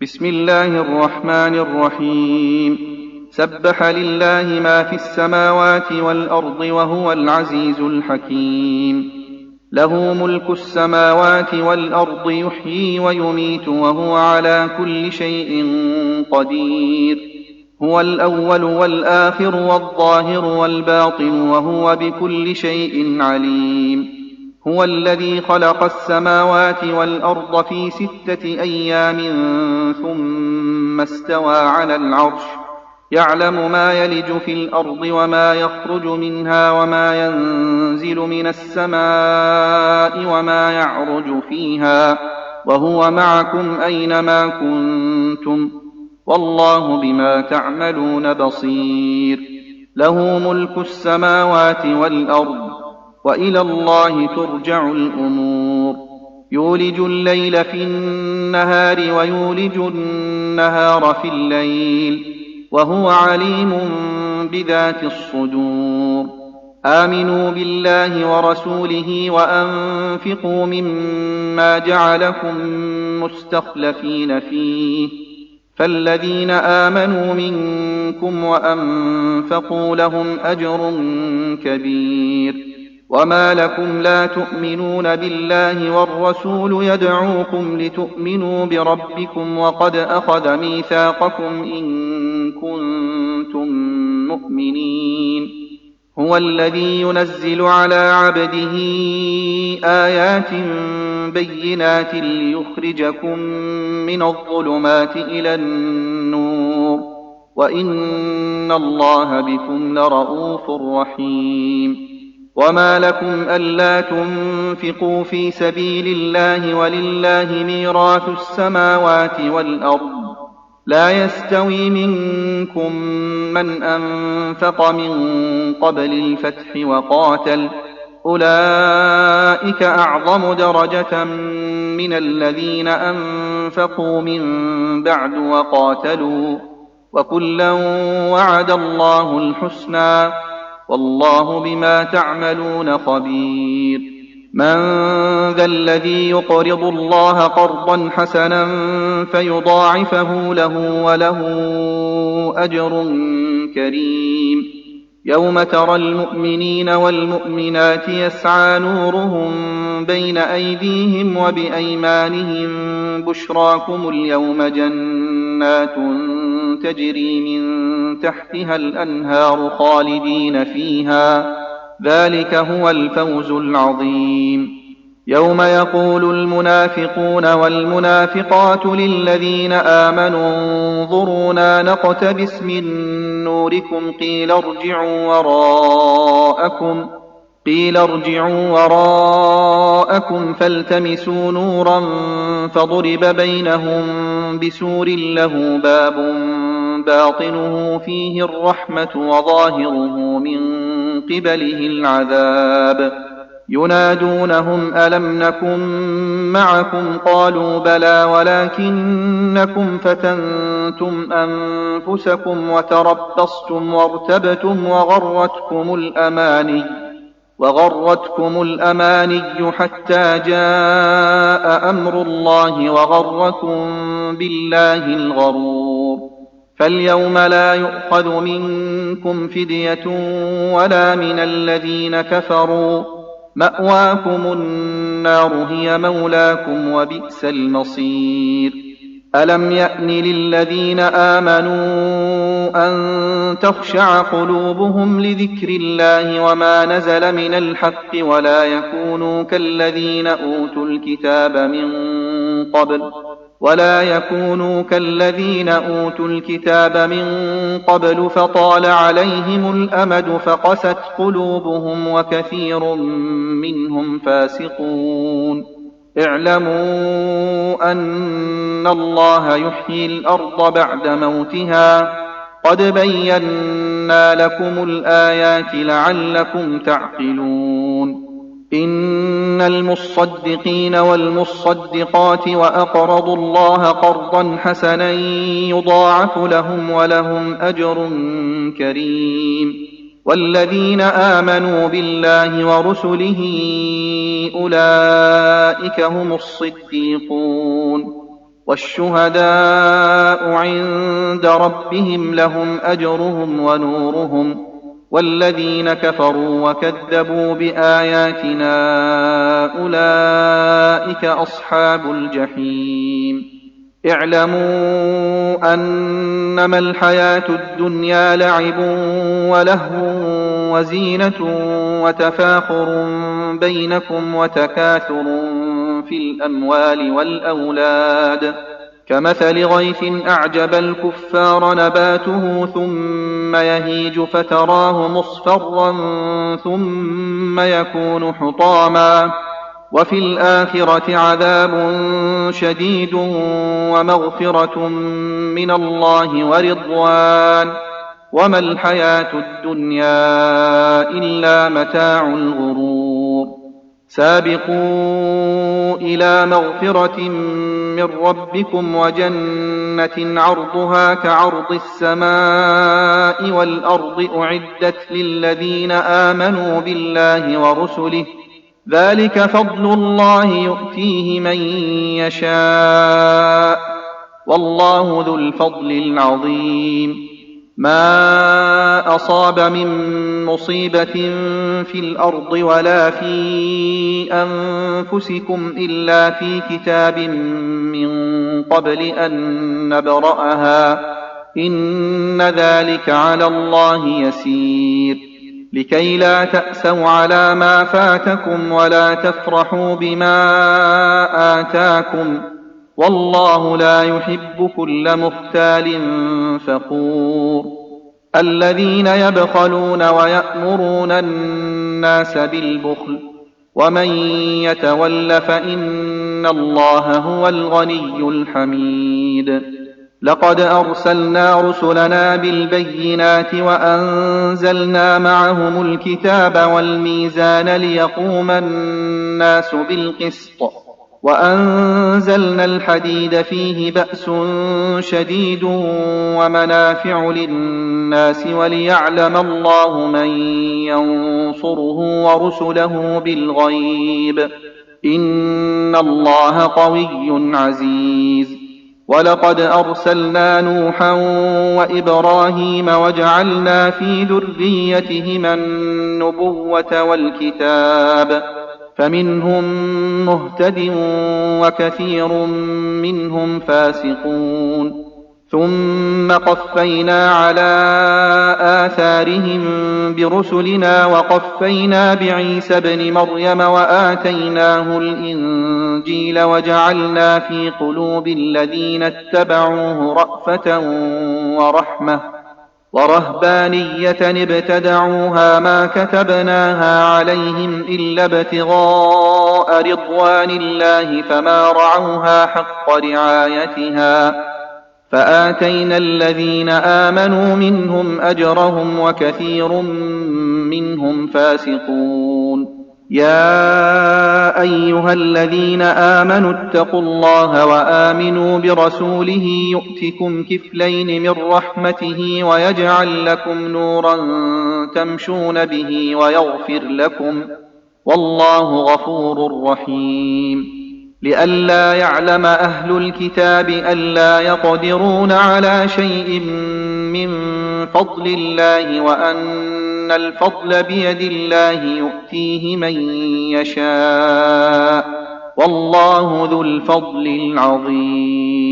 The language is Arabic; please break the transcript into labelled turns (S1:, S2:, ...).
S1: بسم الله الرحمن الرحيم. سبح لله ما في السماوات والأرض وهو العزيز الحكيم. له ملك السماوات والأرض يحيي ويميت وهو على كل شيء قدير. هو الأول والآخر والظاهر والباطن وهو بكل شيء عليم. هو الذي خلق السماوات والأرض في 6 أيام ثم استوى على العرش، يعلم ما يلج في الأرض وما يخرج منها وما ينزل من السماء وما يعرج فيها، وهو معكم أينما كنتم، والله بما تعملون بصير. له ملك السماوات والأرض وإلى الله ترجع الأمور. يولج الليل في النهار ويولج النهار في الليل وهو عليم بذات الصدور. آمنوا بالله ورسوله وأنفقوا مما جعلكم مستخلفين فيه، فالذين آمنوا منكم وأنفقوا لهم أجر كبير. وما لكم لا تؤمنون بالله والرسول يدعوكم لتؤمنوا بربكم وقد أخذ ميثاقكم إن كنتم مؤمنين. هو الذي ينزل على عبده آيات بينات ليخرجكم من الظلمات إلى النور، وإن الله بكم لرءوف رحيم. وما لكم ألا تنفقوا في سبيل الله ولله ميراث السماوات والأرض، لا يستوي منكم من أنفق من قبل الفتح وقاتل، أولئك أعظم درجة من الذين أنفقوا من بعد وقاتلوا، وكلا وعد الله الحسنى، والله بما تعملون خبير. من ذا الذي يقرض الله قرضا حسنا فيضاعفه له وله أجر كريم. يوم ترى المؤمنين والمؤمنات يسعى نورهم بين أيديهم وبأيمانهم، بشراكم اليوم جنات تجري من تحتها الأنهار خالدين فيها، ذلك هو الفوز العظيم. يوم يقول المنافقون والمنافقات للذين آمنوا انظرونا نقتبس من نوركم قيل ارجعوا وراءكم فالتمسوا نورا فضرب بينهم بسور له باب باطنه فيه الرحمة وظاهره من قبله العذاب. ينادونهم ألم نكن معكم قالوا بلى ولكنكم فتنتم أنفسكم وتربصتم وارتبتم وغرتكم الأماني حتى جاء أمر الله وغركم بالله الغرور. فاليوم لا يؤخذ منكم فدية ولا من الذين كفروا، مأواكم النار هي مولاكم وبئس المصير. ألم يأن للذين آمنوا أن تخشع قلوبهم لذكر الله وما نزل من الحق ولا يكونوا كالذين أوتوا الكتاب من قبل فطال عليهم الأمد فقست قلوبهم وكثير منهم فاسقون. اعلموا أن الله يحيي الأرض بعد موتها، قد بينا لكم الآيات لعلكم تعقلون. إن المصدقين والمصدقات وأقرضوا الله قرضا حسنا يضاعف لهم ولهم أجر كريم. والذين آمنوا بالله ورسله أولئك هم الصديقون. والشهداء عند ربهم لهم أجرهم ونورهم، والذين كفروا وكذبوا بآياتنا أولئك أصحاب الجحيم. اعلموا أنما الحياة الدنيا لعب ولهو وزينة وتفاخر بينكم وتكاثر في الأموال والأولاد، كمثل غيث أعجب الكفار نباته ثم يهيج فتراه مصفرا ثم يكون حطاما، وفي الآخرة عذاب شديد ومغفرة من الله ورضوان، وما الحياة الدنيا إلا متاع الغرور. سابقوا إلى مغفرة من ربكم وجنة عرضها كعرض السماء والأرض أعدت للذين آمنوا بالله ورسله، ذلك فضل الله يؤتيه من يشاء، والله ذو الفضل العظيم. ما أصاب من مصيبة في الأرض ولا في أنفسكم إلا في كتاب من قبل أن نبرأها، إن ذلك على الله يسير، لكي لا تأسوا على ما فاتكم ولا تفرحوا بما آتاكم، والله لا يحب كل مختال فخور. الذين يبخلون ويأمرون الناس بالبخل، ومن يتول فإن الله هو الغني الحميد. لقد أرسلنا رسلنا بالبينات وأنزلنا معهم الكتاب والميزان ليقوم الناس بالقسط، وأنزلنا الحديد فيه بأس شديد ومنافع للناس وليعلم الله من ينصره ورسله بالغيب، إن الله قوي عزيز. ولقد أرسلنا نوحا وإبراهيم وجعلنا في ذريتهما النبوة والكتاب، فمنهم مهتد وكثير منهم فاسقون. ثم قفينا على آثارهم برسلنا وقفينا بعيسى ابن مريم وآتيناه الإنجيل وجعلنا في قلوب الذين اتبعوه رأفة ورحمة ورهبانية ابتدعوها ما كتبناها عليهم إلا ابتغاء رضوان الله فما رعوها حق رعايتها، فآتينا الذين آمنوا منهم أجرهم وكثير منهم فاسقون. يا أيها الذين آمنوا اتقوا الله وآمنوا برسوله يؤتكم كفلين من رحمته ويجعل لكم نورا تمشون به ويغفر لكم، والله غفور رحيم. لئلا يعلم أهل الكتاب ألا يقدرون على شيء من فضل الله وأن الفضل بيد الله يؤتيه من يشاء، والله ذو الفضل العظيم.